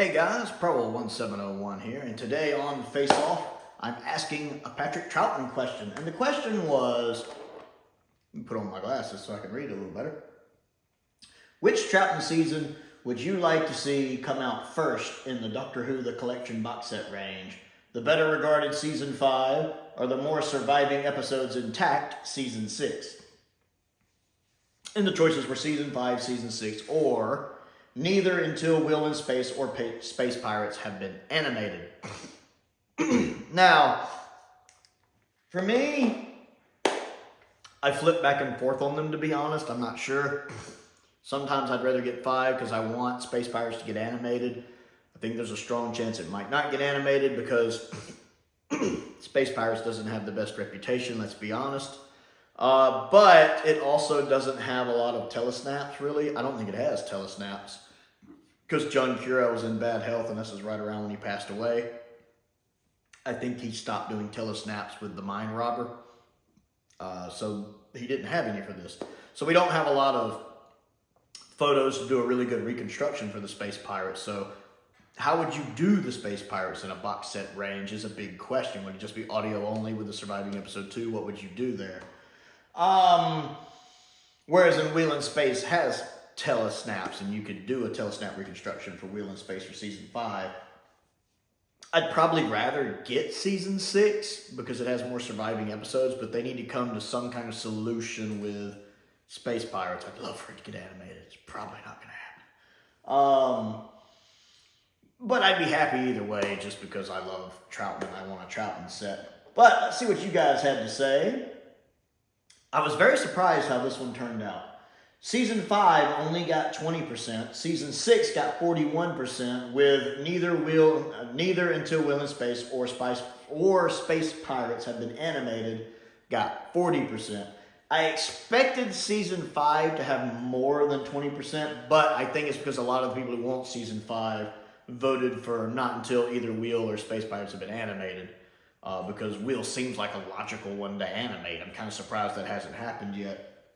Hey guys, Prowl 1701 here, and today on Face Off, I'm asking a Patrick Troughton question. And the question was, let me put on my glasses so I can read a little better. Which Troughton season would you like to see come out first in the Doctor Who The Collection box set range? The better regarded Season 5, or the more surviving episodes intact Season 6? And the choices were Season 5, Season 6, or neither until Will in Space or Space Pirates have been animated. Now, for me, I flip back and forth on them, to be honest. I'm not sure. Sometimes I'd rather get 5 because I want Space Pirates to get animated. I think there's a strong chance it might not get animated because Space Pirates doesn't have the best reputation, let's be honest. But it also doesn't have a lot of telesnaps, really. I don't think it has telesnaps because John Cura was in bad health, and this is right around when he passed away. I think he stopped doing telesnaps with the mine robber, so he didn't have any for this. So we don't have a lot of photos to do a really good reconstruction for the Space Pirates. So how would you do the Space Pirates in a box set range is a big question. Would it just be audio only with the surviving episode 2? What would you do there? Whereas in Wheel in Space has telesnaps, and you could do a telesnap reconstruction for Wheel in Space for Season 5. I'd probably rather get Season 6 because it has more surviving episodes, but they need to come to some kind of solution with Space Pirates. I'd love for it to get animated. It's probably not going to happen. But I'd be happy either way just because I love Troughton and I want a Troughton set. But let's see what you guys had to say. I was very surprised how this one turned out. Season 5 only got 20%. Season 6 got 41%, with neither until Will in Space or Space Pirates have been animated got 40%. I expected Season 5 to have more than 20%, but I think it's because a lot of the people who want Season 5 voted for not until either Wheel or Space Pirates have been animated. Because Wheel seems like a logical one to animate. I'm kind of surprised that hasn't happened yet.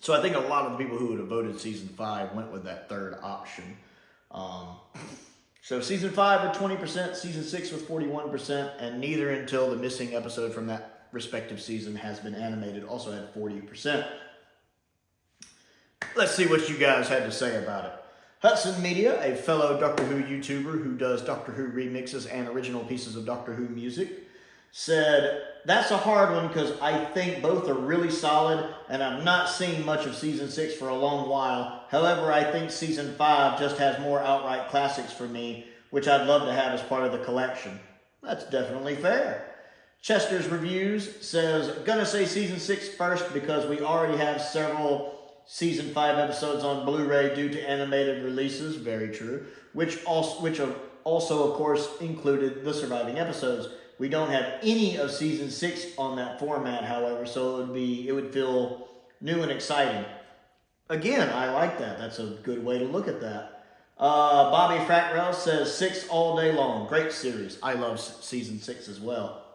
So I think a lot of the people who would have voted Season 5 went with that third option. So Season 5 with 20%, Season 6 with 41%, and neither until the missing episode from that respective season has been animated also had 40%. Let's see what you guys had to say about it. Hudson Media, a fellow Doctor Who YouTuber who does Doctor Who remixes and original pieces of Doctor Who music, said, "That's a hard one because I think both are really solid and I've not seen much of Season 6 for a long while. However, I think Season 5 just has more outright classics for me, which I'd love to have as part of the collection." That's definitely fair. Chester's Reviews says, "Gonna say Season 6 first because we already have several Season 5 episodes on Blu-ray due to animated releases." Very true. Which also, of course, included the surviving episodes. We don't have any of Season 6 on that format, however, so it would feel new and exciting. Again, I like that. That's a good way to look at that. Bobby Frackrell says 6 all day long. Great series. I love Season 6 as well.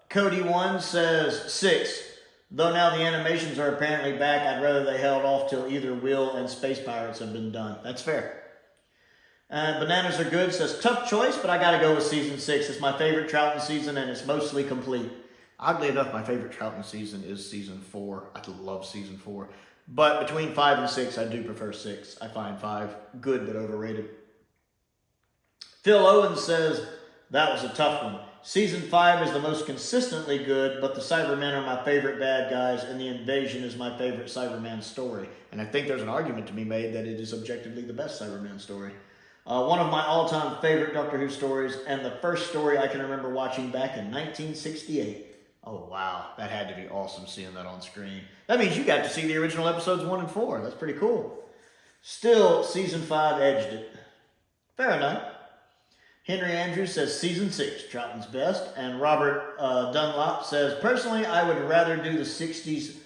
Cody 1 says 6. Though now the animations are apparently back, I'd rather they held off till either Will and Space Pirates have been done. That's fair. Bananas Are Good says, "Tough choice, but I gotta go with Season 6. It's my favorite Troughton season, and it's mostly complete." Oddly enough, my favorite Troughton season is Season 4. I love Season 4. But between 5 and 6, I do prefer 6. I find 5 good but overrated. Phil Owens says, "That was a tough one. Season 5 is the most consistently good, but the Cybermen are my favorite bad guys, and the invasion is my favorite Cyberman story." And I think there's an argument to be made that it is objectively the best Cyberman story. One of my all-time favorite Doctor Who stories, and the first story I can remember watching back in 1968. Oh, wow. That had to be awesome seeing that on screen. That means you got to see the original episodes 1 and 4. That's pretty cool. Still, Season 5 edged it. Fair enough. Henry Andrews says Season 6, Troughton's best. And Robert Dunlop says, "Personally, I would rather do the 60s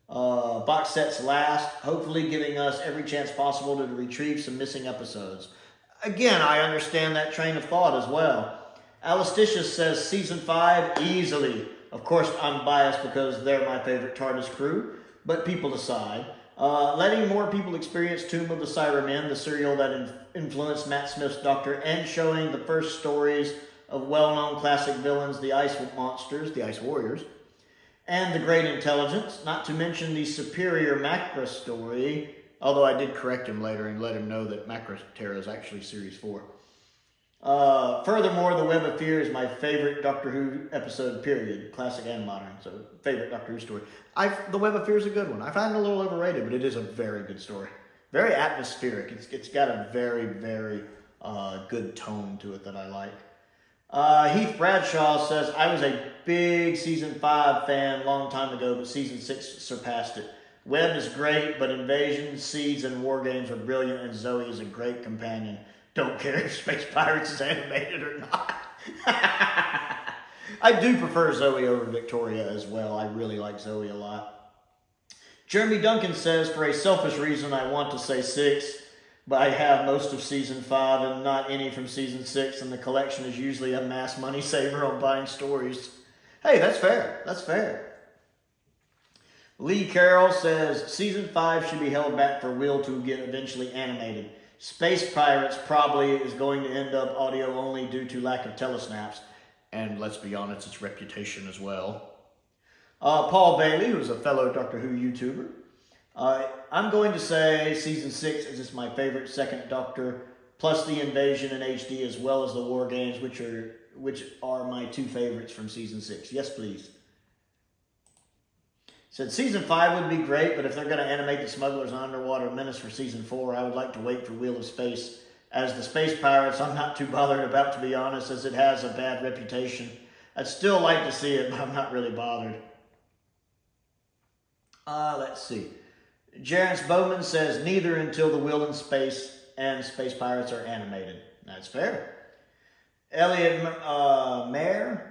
box sets last, hopefully giving us every chance possible to retrieve some missing episodes." Again, I understand that train of thought as well. Alisticious says Season 5 easily. Of course, I'm biased because they're my favorite TARDIS crew, but people decide. Letting more people experience Tomb of the Cybermen, the serial that influenced Matt Smith's Doctor, and showing the first stories of well-known classic villains, the Ice Monsters, the Ice Warriors, and the Great Intelligence, not to mention the superior Macra story, although I did correct him later and let him know that Macra Terra is actually Series 4. Furthermore, The Web of Fear is my favorite Doctor Who episode, period. Classic and modern, so favorite Doctor Who story. The Web of Fear is a good one. I find it a little overrated, but it is a very good story. Very atmospheric. It's got a very, very good tone to it that I like. Heath Bradshaw says, I was a big Season 5 fan long time ago, but Season 6 surpassed it. Web is great, but Invasion, Seeds, and War Games are brilliant, and Zoe is a great companion. Don't care if Space Pirates is animated or not. I do prefer Zoe over Victoria as well. I really like Zoe a lot. Jeremy Duncan says, for a selfish reason, I want to say 6, but I have most of Season 5 and not any from Season 6, and the collection is usually a mass money saver on buying stories. Hey, that's fair. That's fair. Lee Carroll says, Season 5 should be held back for Will to get eventually animated. Space Pirates probably is going to end up audio only due to lack of telesnaps. And let's be honest, its reputation as well. Paul Bailey, who's a fellow Doctor Who YouTuber. I'm going to say Season 6 is just my favorite second Doctor, plus the Invasion in HD as well as the War Games, which are my 2 favorites from Season 6. Yes, please. Said Season 5 would be great, but if they're going to animate the Smugglers and Underwater Menace for Season 4, I would like to wait for Wheel of Space. As the Space Pirates, I'm not too bothered about, to be honest, as it has a bad reputation. I'd still like to see it, but I'm not really bothered. Let's see. Jarence Bowman says neither until the Wheel in Space and Space Pirates are animated. That's fair. Elliot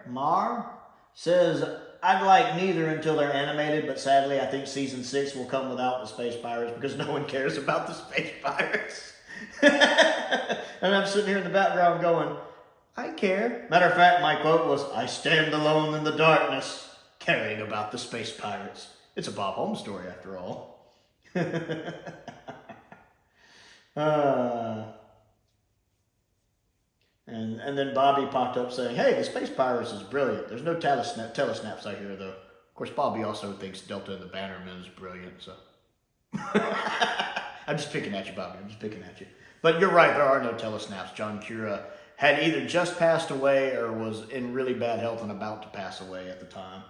Marr says, I'd like neither until they're animated, but sadly I think Season 6 will come without the Space Pirates because no one cares about the Space Pirates. And I'm sitting here in the background going, I care. Matter of fact, my quote was, I stand alone in the darkness, caring about the Space Pirates. It's a Bob Holmes story after all. And then Bobby popped up saying, hey, the Space Pirates is brilliant. There's no telesnaps I hear, though. Of course, Bobby also thinks Delta and the Bannermen is brilliant, so. I'm just picking at you, Bobby. I'm just picking at you. But you're right, there are no telesnaps. John Cura had either just passed away or was in really bad health and about to pass away at the time.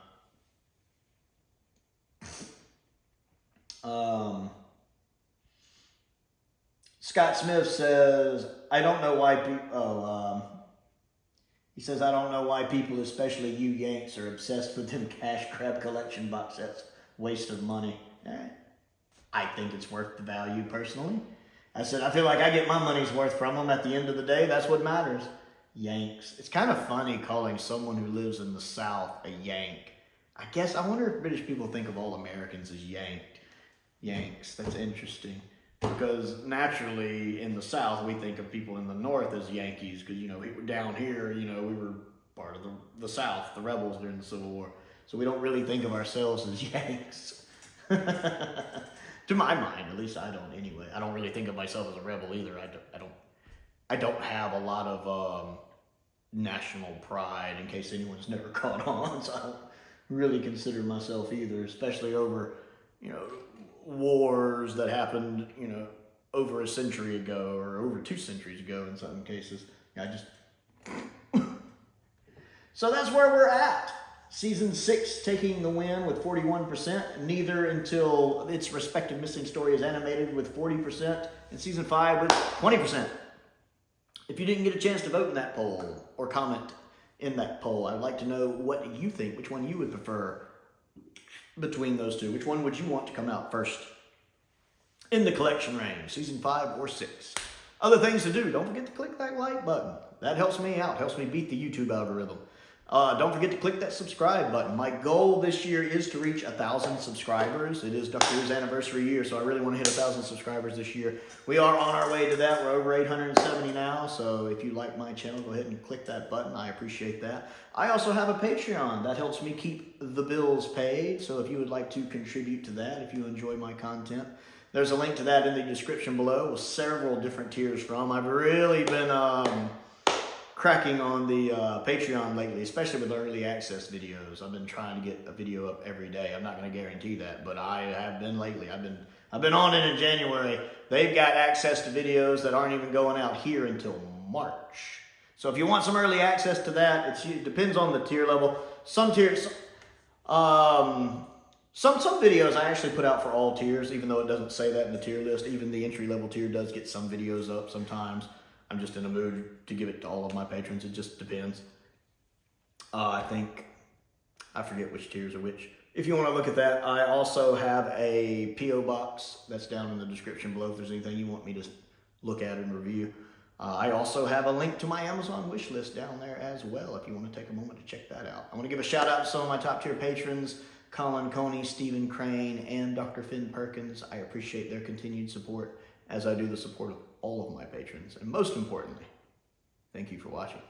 Scott Smith says, I don't know why people, he says, I don't know why people, especially you Yanks, are obsessed with them cash grab collection box sets. Waste of money. I think it's worth the value personally. I said, I feel like I get my money's worth from them at the end of the day. That's what matters. Yanks. It's kind of funny calling someone who lives in the South a Yank. I wonder if British people think of all Americans as Yanks. That's interesting. Because naturally, in the South, we think of people in the North as Yankees. Because, down here, we were part of the South, the rebels during the Civil War. So we don't really think of ourselves as Yanks. To my mind, at least I don't anyway. I don't really think of myself as a rebel either. I don't have a lot of national pride, in case anyone's never caught on. So I don't really consider myself either, especially over, wars that happened, over a century ago or over 2 centuries ago in some cases. So that's where we're at. Season 6 taking the win with 41%, neither until its respective missing story is animated with 40%, and Season 5 with 20%. If you didn't get a chance to vote in that poll or comment in that poll, I'd like to know what you think, which one you would prefer between those two. Which one would you want to come out first in the collection range, Season 5 or 6? Other things to do, don't forget to click that like button. That helps me out, helps me beat the YouTube algorithm. Don't forget to click that subscribe button. My goal this year is to reach 1,000 subscribers. It is Dr. Who's anniversary year, so I really want to hit 1,000 subscribers this year. We are on our way to that. We're over 870 now, so if you like my channel, go ahead and click that button. I appreciate that. I also have a Patreon. That helps me keep the bills paid, so if you would like to contribute to that, if you enjoy my content, there's a link to that in the description below with several different tiers from. I've really been cracking on the Patreon lately, especially with early access videos. I've been trying to get a video up every day. I'm not going to guarantee that, but I have been lately. I've been on it in January. They've got access to videos that aren't even going out here until March. So if you want some early access to that, it depends on the tier level. Some tiers, some videos I actually put out for all tiers, even though it doesn't say that in the tier list. Even the entry level tier does get some videos up sometimes. I'm just in a mood to give it to all of my patrons. It just depends. I forget which tiers are which. If you want to look at that, I also have a P.O. box that's down in the description below if there's anything you want me to look at and review. I also have a link to my Amazon wish list down there as well if you want to take a moment to check that out. I want to give a shout out to some of my top tier patrons, Colin Coney, Stephen Crane, and Dr. Finn Perkins. I appreciate their continued support as I do the support of all of my patrons. And most importantly, thank you for watching.